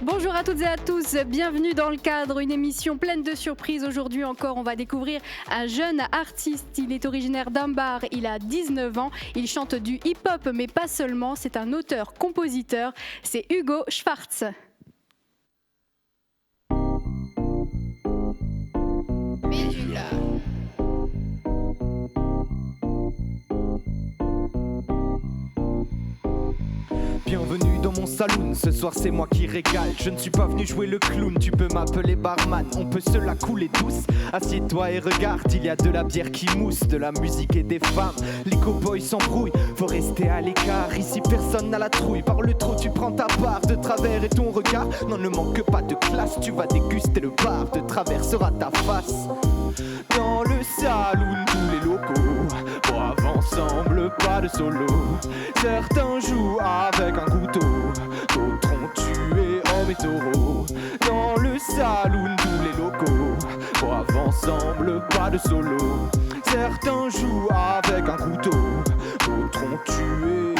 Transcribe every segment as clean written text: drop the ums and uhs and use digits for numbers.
Bonjour à toutes et à tous, bienvenue dans le cadre, une émission pleine de surprises. Aujourd'hui encore, on va découvrir un jeune artiste. Il est originaire d'Ambar, il a 19 ans, il chante du hip-hop mais pas seulement, c'est un auteur-compositeur, c'est Hugo Schwartz. Bienvenue dans mon saloon, ce soir c'est moi qui régale. Je ne suis pas venu jouer le clown, tu peux m'appeler barman. On peut se la couler douce, assieds-toi et regarde. Il y a de la bière qui mousse, de la musique et des femmes. Les cow-boys s'embrouillent, faut rester à l'écart. Ici personne n'a la trouille, parle trop tu prends ta part. De travers et ton regard, non ne manque pas de classe. Tu vas déguster le bar, de travers sera ta face. Dans le saloon, tous les locaux boivent ensemble, pas de solo. Certains jouent avec un couteau, d'autres ont tué hommes et taureaux. Dans le saloon, tous les locaux boivent ensemble, pas de solo. Certains jouent avec un couteau, d'autres ont tué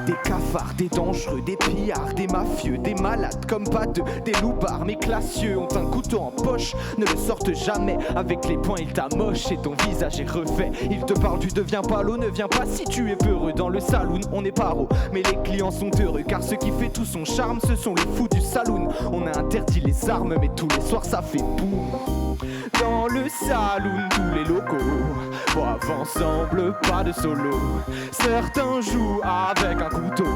des cafards, des dangereux, des pillards, des mafieux, des malades comme pas deux, des loupards. Mais classieux ont un couteau en poche, ne le sortent jamais. Avec les poings ils t'amochent et ton visage est refait. Ils te parlent du deviens pas l'eau, ne viens pas si tu es peureux. Dans le saloon on est paro, mais les clients sont heureux. Car ce qui fait tout son charme, ce sont les fous du saloon. On a interdit les armes, mais tous les soirs ça fait boum. Dans le saloon, tous les locaux boivent ensemble, pas de solo. Certains jouent avec un couteau,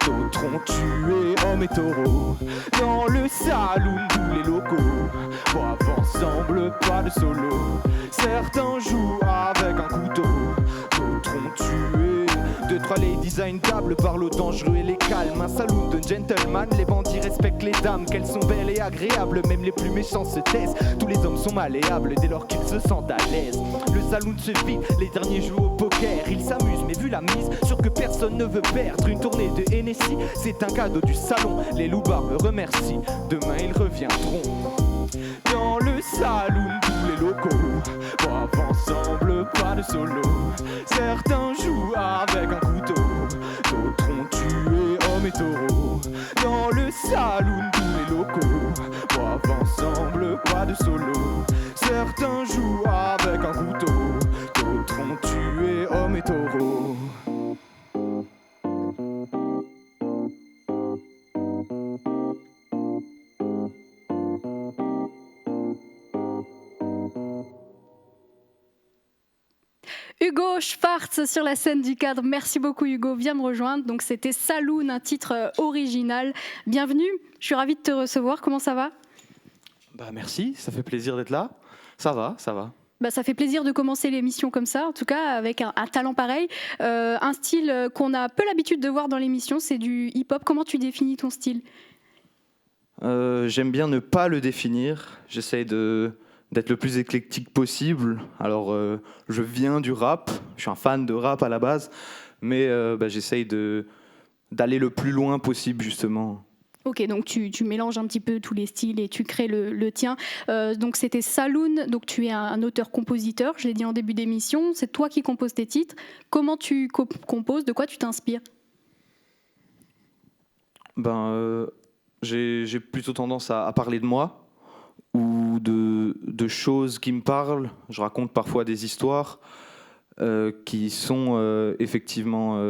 d'autres ont tué hommes et taureaux. Dans le saloon, tous les locaux boivent ensemble, pas de solo. Certains jouent avec un couteau, d'autres ont tué. Deux, trois ladies à une table parlent aux dangereux et les calmes. Un saloon de gentlemen, les bandits respectent les dames. Qu'elles sont belles et agréables, même les plus méchants se taisent. Tous les hommes sont malléables dès lors qu'ils se sentent à l'aise. Le saloon se vide, les derniers jouent au poker. Ils s'amusent mais vu la mise, sûr que personne ne veut perdre. Une tournée de Hennessy, c'est un cadeau du salon. Les loupards me remercient, demain ils reviendront. Dans le saloon, tous les locaux boivent ensemble, pas de solo. Certains jouent avec un couteau, d'autres ont tué hommes et taureaux. Dans le saloon, tous les locaux boivent ensemble, pas de solo. Certains jouent avec un couteau, d'autres ont tué hommes et taureaux. Hugo Schwartz sur la scène du cadre. Merci beaucoup Hugo, viens me rejoindre. Donc c'était Saloon, un titre original. Bienvenue, je suis ravie de te recevoir. Comment ça va ? Merci, ça fait plaisir d'être là. Ça va. Ça fait plaisir de commencer l'émission comme ça, en tout cas avec un talent pareil. Un style qu'on a peu l'habitude de voir dans l'émission, c'est du hip-hop. Comment tu définis ton style ? J'aime bien ne pas le définir. J'essaye d'être le plus éclectique possible. Alors, je viens du rap, je suis un fan de rap à la base, mais j'essaye d'aller le plus loin possible, justement. Ok, donc tu mélanges un petit peu tous les styles et tu crées le tien. Donc c'était Saloon, donc tu es un auteur-compositeur, je l'ai dit en début d'émission, c'est toi qui composes tes titres. Comment tu composes, de quoi tu t'inspires ? J'ai plutôt tendance à parler de moi, ou de choses qui me parlent. Je raconte parfois des histoires qui sont effectivement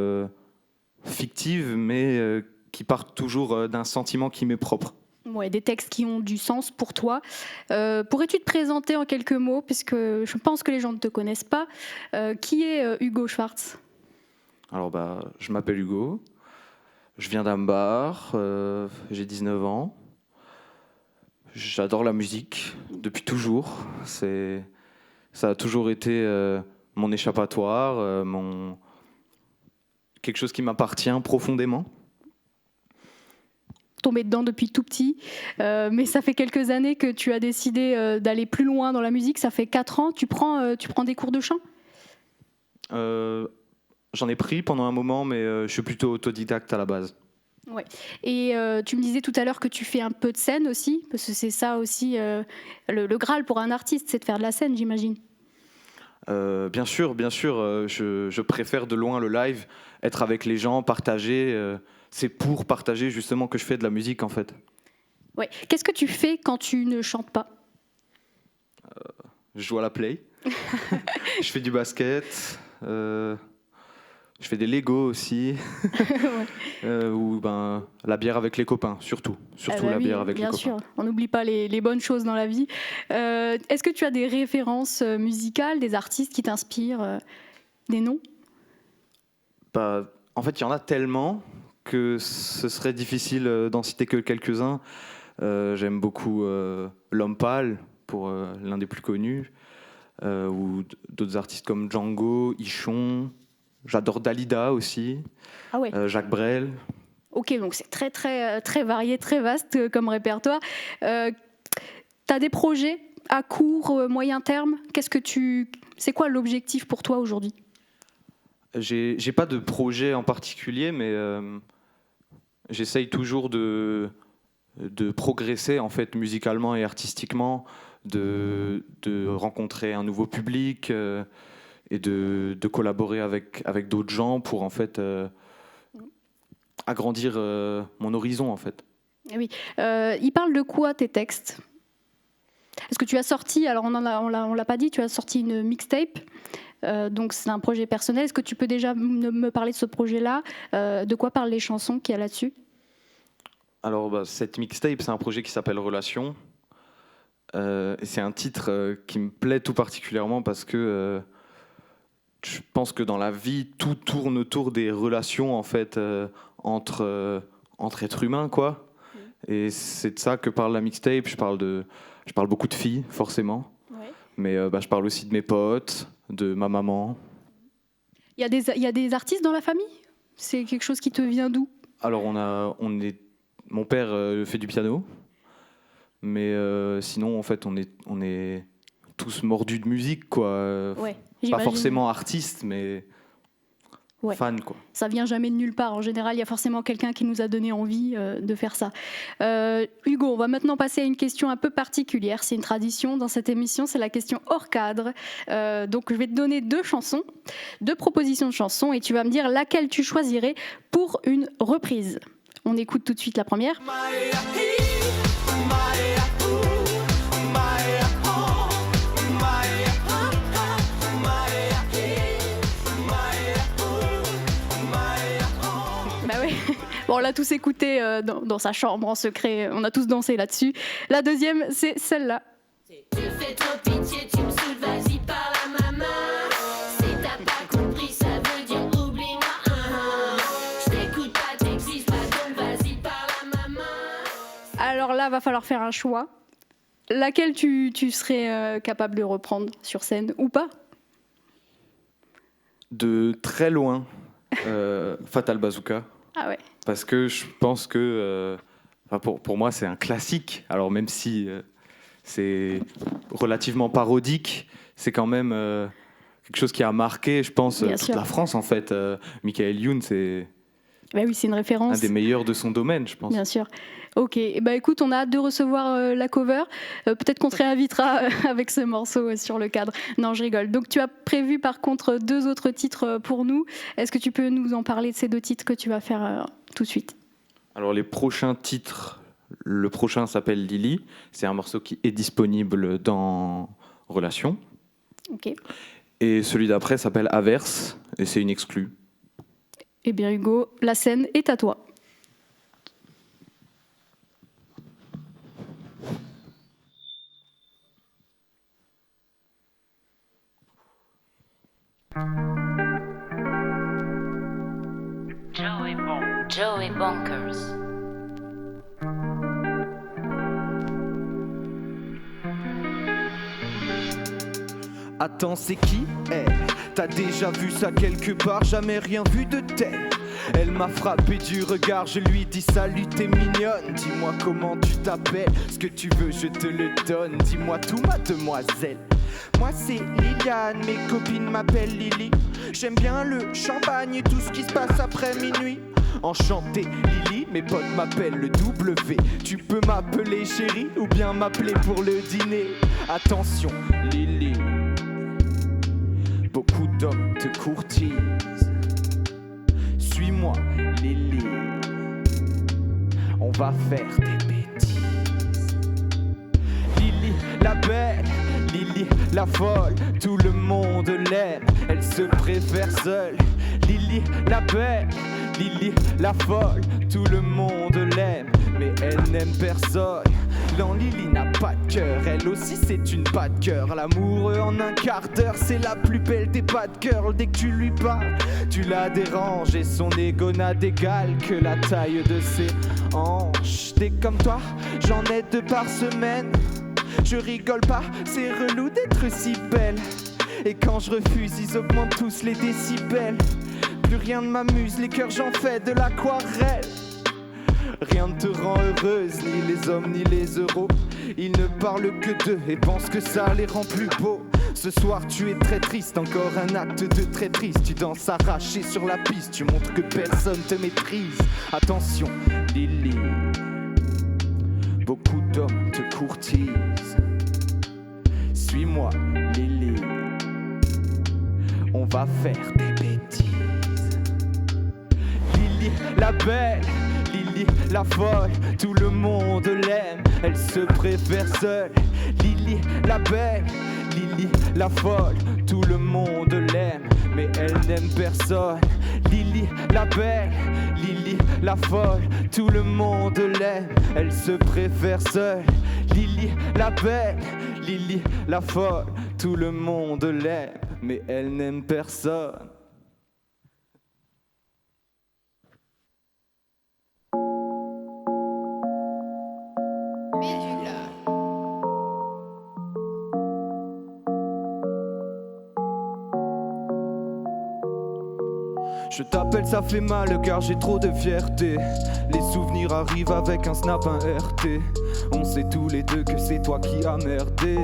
fictives, mais qui partent toujours d'un sentiment qui m'est propre. Ouais, des textes qui ont du sens pour toi. Pourrais-tu te présenter en quelques mots, puisque je pense que les gens ne te connaissent pas. Qui est Hugo Schwartz ? Alors, je m'appelle Hugo, je viens d'Ambar, j'ai 19 ans. J'adore la musique depuis toujours. Ça a toujours été mon échappatoire, quelque chose qui m'appartient profondément. Tombé dedans depuis tout petit, mais ça fait quelques années que tu as décidé d'aller plus loin dans la musique. Ça fait 4 ans. Tu prends des cours de chant ? J'en ai pris pendant un moment, mais je suis plutôt autodidacte à la base. Ouais. Et tu me disais tout à l'heure que tu fais un peu de scène aussi, parce que c'est ça aussi le Graal pour un artiste, c'est de faire de la scène, j'imagine. Bien sûr, je préfère de loin le live, être avec les gens, partager. C'est pour partager justement que je fais de la musique en fait. Ouais. Qu'est-ce que tu fais quand tu ne chantes pas? Je joue à la play. Je fais du basket. Je fais des Lego aussi. Ou la bière avec les copains, surtout la bière avec les copains. Bien sûr, on n'oublie pas les bonnes choses dans la vie. Est-ce que tu as des références musicales, des artistes qui t'inspirent, des noms? En fait, il y en a tellement que ce serait difficile d'en citer que quelques-uns. J'aime beaucoup L'Homme Pâle, pour l'un des plus connus, ou d'autres artistes comme Django, Ichon. J'adore Dalida aussi, Jacques Brel. Ok, donc c'est très, très, très varié, très vaste comme répertoire. Tu as des projets à court, moyen terme? C'est quoi l'objectif pour toi aujourd'hui? J'ai pas de projet en particulier, mais j'essaye toujours de progresser en fait, musicalement et artistiquement, de rencontrer un nouveau public et de collaborer avec d'autres gens pour en fait agrandir mon horizon en fait. Oui. Ils parlent de quoi tes textes? Est-ce que tu as sorti, alors on l'a pas dit, tu as sorti une mixtape, donc c'est un projet personnel. Est-ce que tu peux déjà me parler de ce projet-là? De quoi parlent les chansons qu'il y a là-dessus? Alors cette mixtape, c'est un projet qui s'appelle Relation. Et c'est un titre qui me plaît tout particulièrement parce que je pense que dans la vie, tout tourne autour des relations en fait, entre êtres humains, quoi. Et c'est de ça que parle la mixtape. Je parle beaucoup de filles, forcément. Ouais. Mais je parle aussi de mes potes, de ma maman. Il y a des artistes dans la famille? C'est quelque chose qui te vient d'où? Alors, mon père fait du piano. Mais sinon, en fait, on est tous mordus de musique, quoi. Ouais, pas forcément artistes, mais fans, quoi. Ça vient jamais de nulle part. En général, il y a forcément quelqu'un qui nous a donné envie de faire ça. Hugo, on va maintenant passer à une question un peu particulière. C'est une tradition dans cette émission, c'est la question hors cadre. Donc, je vais te donner deux propositions de chansons, et tu vas me dire laquelle tu choisirais pour une reprise. On écoute tout de suite la première. Bon, on l'a tous écouté dans sa chambre en secret, on a tous dansé là-dessus. La deuxième, c'est celle-là. Tu fais trop pitié, tu me saoules, vas-y par la maman. Si t'as pas compris, ça veut dire oublie-moi. Je t'écoute pas, t'existes pas, donc vas-y par la maman. Alors là, va falloir faire un choix. Laquelle tu serais capable de reprendre sur scène ou pas? De très loin, Fatal Bazooka. Ah ouais. Parce que je pense que, pour moi, c'est un classique. Alors même si c'est relativement parodique, c'est quand même quelque chose qui a marqué, je pense, toute la France, en fait. Michael Youn, c'est une référence. Un des meilleurs de son domaine, je pense. Bien sûr. Ok, écoute, on a hâte de recevoir la cover. Peut-être qu'on te réinvitera avec ce morceau sur le cadre. Non, je rigole. Donc tu as prévu par contre 2 autres titres pour nous. Est-ce que tu peux nous en parler de ces 2 titres que tu vas faire tout de suite? Alors les prochains titres, le prochain s'appelle Lily. C'est un morceau qui est disponible dans Relation. Ok. Et celui d'après s'appelle Averse et c'est une exclue. Eh bien Hugo, la scène est à toi. Joey Bonkers. Attends, c'est qui elle? T'as déjà vu ça quelque part, jamais rien vu de tel. Elle m'a frappé du regard, je lui dis salut t'es mignonne. Dis-moi comment tu t'appelles, ce que tu veux je te le donne. Dis-moi tout ma demoiselle. Moi c'est Liliane, mes copines m'appellent Lily. J'aime bien le champagne et tout ce qui se passe après minuit. Enchanté Lily, mes potes m'appellent le W. Tu peux m'appeler chérie ou bien m'appeler pour le dîner. Attention Lily, beaucoup d'hommes te courtisent. Suis-moi Lily, on va faire des bêtises. la belle, Lily, la folle, tout le monde l'aime, elle se préfère seule. Lily, la belle, Lily, la folle, tout le monde l'aime, mais elle n'aime personne. Non, Lily n'a pas de cœur, elle aussi c'est une pas de cœur. L'amoureux en un quart d'heure, c'est la plus belle des pas de cœur. Dès que tu lui parles, tu la déranges et son égo n'a d'égal que la taille de ses hanches. T'es comme toi, j'en ai 2 par semaine. Je rigole pas, c'est relou d'être si belle. Et quand je refuse, ils augmentent tous les décibels. Plus rien ne m'amuse, les cœurs j'en fais de l'aquarelle. Rien ne te rend heureuse, ni les hommes ni les euros. Ils ne parlent que d'eux et pensent que ça les rend plus beaux. Ce soir tu es très triste, encore un acte de traîtrise. Tu danses arraché sur la piste, tu montres que personne te maîtrise. Attention Lily, beaucoup d'hommes te courtisent. Suis-moi Lily, on va faire des bêtises. Lily, la belle, Lily, la folle, tout le monde l'aime, elle se préfère seule. Lily, la belle, Lily, la folle, tout le monde l'aime, mais elle n'aime personne. Lily, la belle, Lily, la folle, tout le monde l'aime, elle se préfère seule. Lily, la belle, Lily, la folle, tout le monde l'aime, mais elle n'aime personne. Je t'appelle, ça fait mal car j'ai trop de fierté. Les souvenirs arrivent avec un snap, un RT. On sait tous les deux que c'est toi qui as merdé.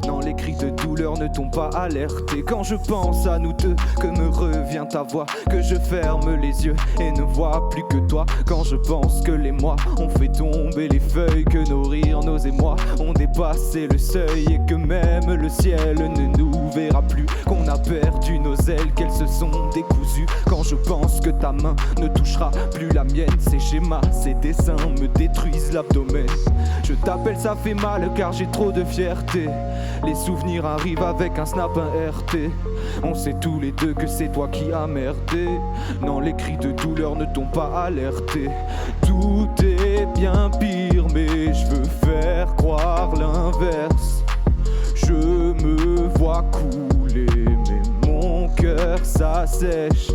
Non, les cris de douleur ne t'ont pas alerté. Quand je pense à nous deux, que me revient ta voix, que je ferme les yeux et ne vois plus que toi. Quand je pense que les mois ont fait tomber les feuilles, que nos rires, nos émois ont dépassé le seuil, et que même le ciel ne nous verra plus, qu'on a perdu nos ailes, qu'elles se sont décousues. Quand je pense que ta main ne touchera plus la mienne, ces schémas, ces dessins me détruisent l'abdomen. Je t'appelle, ça fait mal car j'ai trop de fierté. Les souvenirs arrivent avec un snap, un RT. On sait tous les deux que c'est toi qui as merdé. Non, les cris de douleur ne t'ont pas alerté. Tout est bien pire, mais je veux faire croire l'inverse. Je me vois couler, mais mon cœur s'assèche.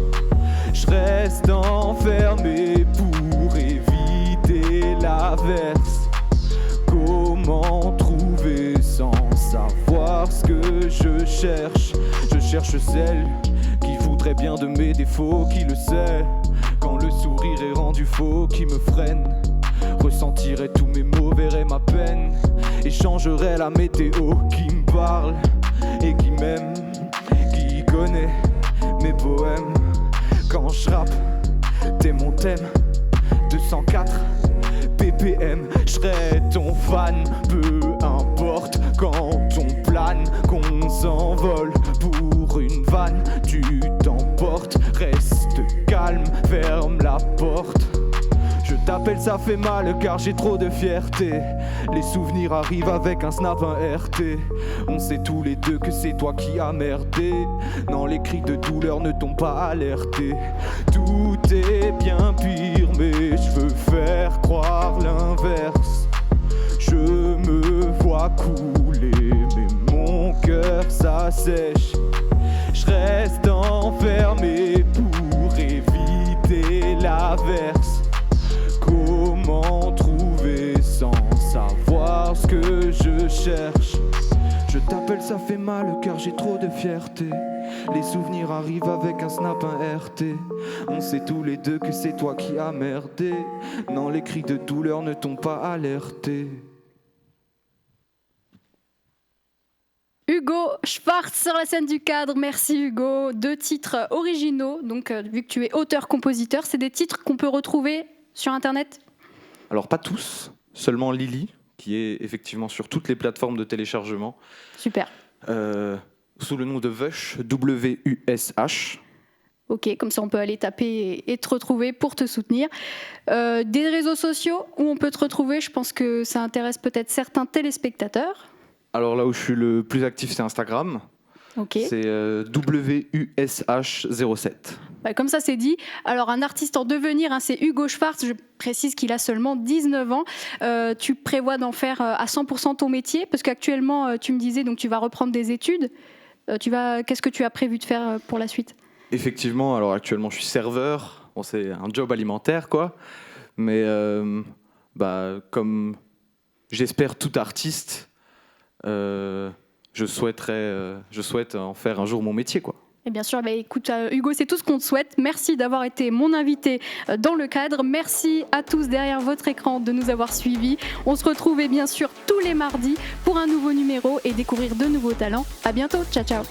Je reste enfermé pour éviter l'averse. Comment trouver sans savoir ce que je cherche? Je cherche celle qui voudrait bien de mes défauts, qui le sait. Quand le sourire est rendu faux, qui me freine, ressentirait tous mes maux, verrait ma peine, échangerait la météo, qui me parle et qui m'aime, qui connaît mes poèmes. Quand je rappe, t'es mon thème. 204 ppm, je serai ton fan. Peu importe quand on plane, qu'on s'envole pour une vanne. Tu t'emportes, reste calme, ferme la porte. Je t'appelle, ça fait mal car j'ai trop de fierté. Les souvenirs arrivent avec un snap, un RT. On sait tous les deux que c'est toi qui as merdé. Non, les cris de douleur ne t'ont pas alerté. Tout est bien pire, mais je veux faire croire l'inverse. Je me vois couler, mais mon cœur s'assèche. Je reste enfermé pour éviter l'averse. Comment trouver sans savoir ce que je cherche? Je t'appelle, ça fait mal car j'ai trop de fierté. Les souvenirs arrivent avec un snap, un RT. On sait tous les deux que c'est toi qui as merdé. Non, les cris de douleur ne t'ont pas alerté. Hugo Schwartz sur la scène du cadre. Merci Hugo. 2 titres originaux, donc vu que tu es auteur-compositeur, c'est des titres qu'on peut retrouver sur internet? Alors pas tous, seulement Lily, qui est effectivement sur toutes les plateformes de téléchargement. Super. Sous le nom de Wush, W-U-S-H. Ok, comme ça on peut aller taper et te retrouver pour te soutenir. Des réseaux sociaux où on peut te retrouver, je pense que ça intéresse peut-être certains téléspectateurs. Alors là où je suis le plus actif, c'est Instagram. Ok. C'est WUSH07. Comme ça, c'est dit. Alors, un artiste en devenir, c'est Hugo Schwartz. Je précise qu'il a seulement 19 ans. Tu prévois d'en faire à 100% ton métier, parce qu'actuellement, tu me disais, donc tu vas reprendre des études. Qu'est-ce que tu as prévu de faire pour la suite ? Effectivement, alors actuellement, je suis serveur. Bon, c'est un job alimentaire, quoi. Mais comme j'espère tout artiste, je souhaite en faire un jour mon métier, quoi. Et bien sûr, écoute, Hugo, c'est tout ce qu'on te souhaite. Merci d'avoir été mon invité dans le cadre. Merci à tous derrière votre écran de nous avoir suivis. On se retrouve bien sûr tous les mardis pour un nouveau numéro et découvrir de nouveaux talents. À bientôt, ciao ciao.